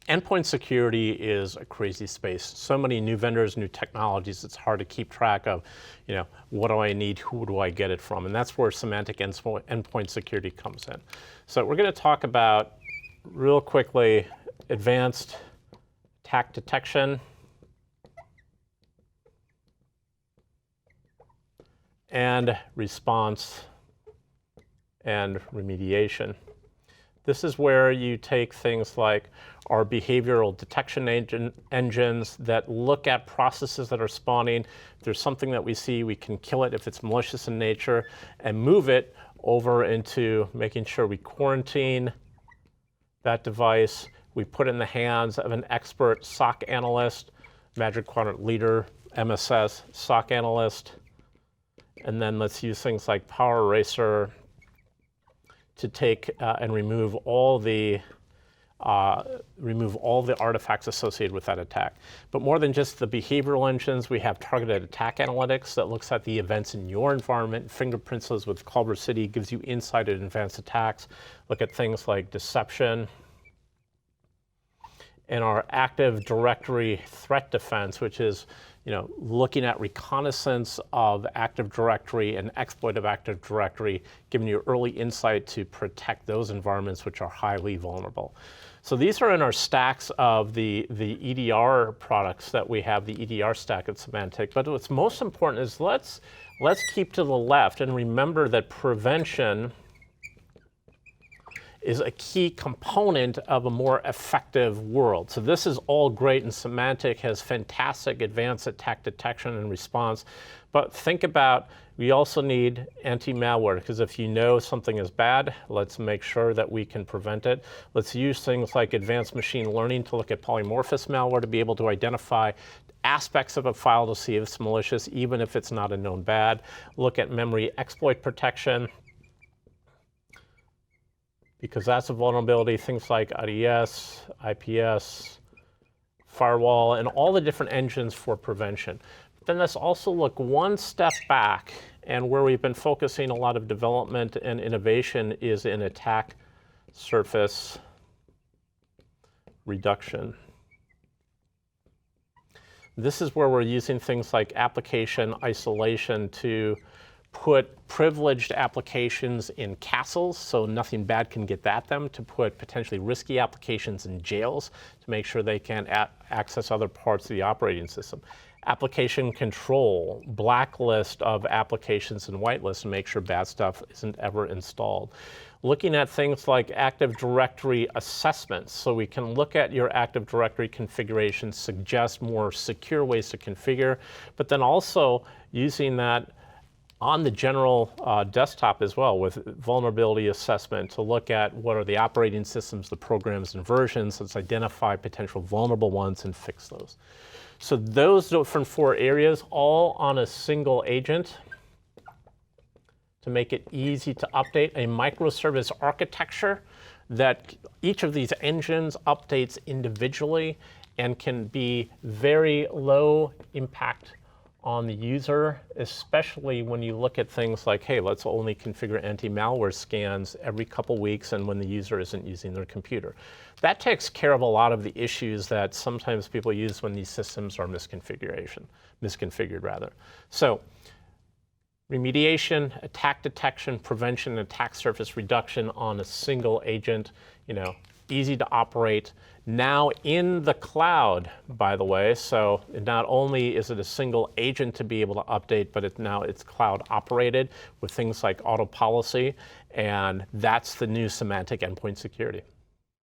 Endpoint security is a crazy space. So many new vendors, new technologies, it's hard to keep track of, what do I need, who do I get it from? And that's where Symantec Endpoint Security comes in. So we're going to talk about, real quickly, advanced attack detection and response and remediation. This is where you take things like our behavioral detection engines that look at processes that are spawning. If there's something that we see, we can kill it if it's malicious in nature, and move it over into making sure we quarantine that device. We put it in the hands of an expert SOC analyst, Magic Quadrant leader, MSS, SOC analyst. And then let's use things like Power Eraser to take and remove all the artifacts associated with that attack. But more than just the behavioral engines, we have targeted attack analytics that looks at the events in your environment. Fingerprintless with Culver City gives you insight into advanced attacks. Look at things like deception. And our Active Directory threat defense, which is looking at reconnaissance of Active Directory and exploit of Active Directory, giving you early insight to protect those environments which are highly vulnerable. So these are in our stacks of the EDR products that we have, the EDR stack at Symantec. But what's most important is let's keep to the left and remember that prevention is a key component of a more effective world. So this is all great, and Symantec has fantastic advanced attack detection and response. But think about, we also need anti-malware, because if you know something is bad, let's make sure that we can prevent it. Let's use things like advanced machine learning to look at polymorphous malware to be able to identify aspects of a file to see if it's malicious, even if it's not a known bad. Look at memory exploit protection, because that's a vulnerability, things like IDS, IPS, firewall, and all the different engines for prevention. But then let's also look one step back, and where we've been focusing a lot of development and innovation is in attack surface reduction. This is where we're using things like application isolation to put privileged applications in castles so nothing bad can get at them, to put potentially risky applications in jails to make sure they can't access other parts of the operating system. Application control, blacklist of applications and whitelist to make sure bad stuff isn't ever installed. Looking at things like Active Directory assessments, so we can look at your Active Directory configuration, suggest more secure ways to configure, but then also using that on the general desktop as well with vulnerability assessment to look at what are the operating systems, the programs and versions. Let's identify potential vulnerable ones and fix those. So those different 4 areas all on a single agent to make it easy to update, a microservice architecture that each of these engines updates individually and can be very low impact on the user, especially when you look at things like, hey, let's only configure anti-malware scans every couple weeks and when the user isn't using their computer. That takes care of a lot of the issues that sometimes people use when these systems are misconfigured rather. So remediation, attack detection, prevention, and attack surface reduction on a single agent, easy to operate. Now in the cloud, by the way, so not only is it a single agent to be able to update, but now it's cloud operated with things like auto policy, and that's the new Symantec Endpoint Security.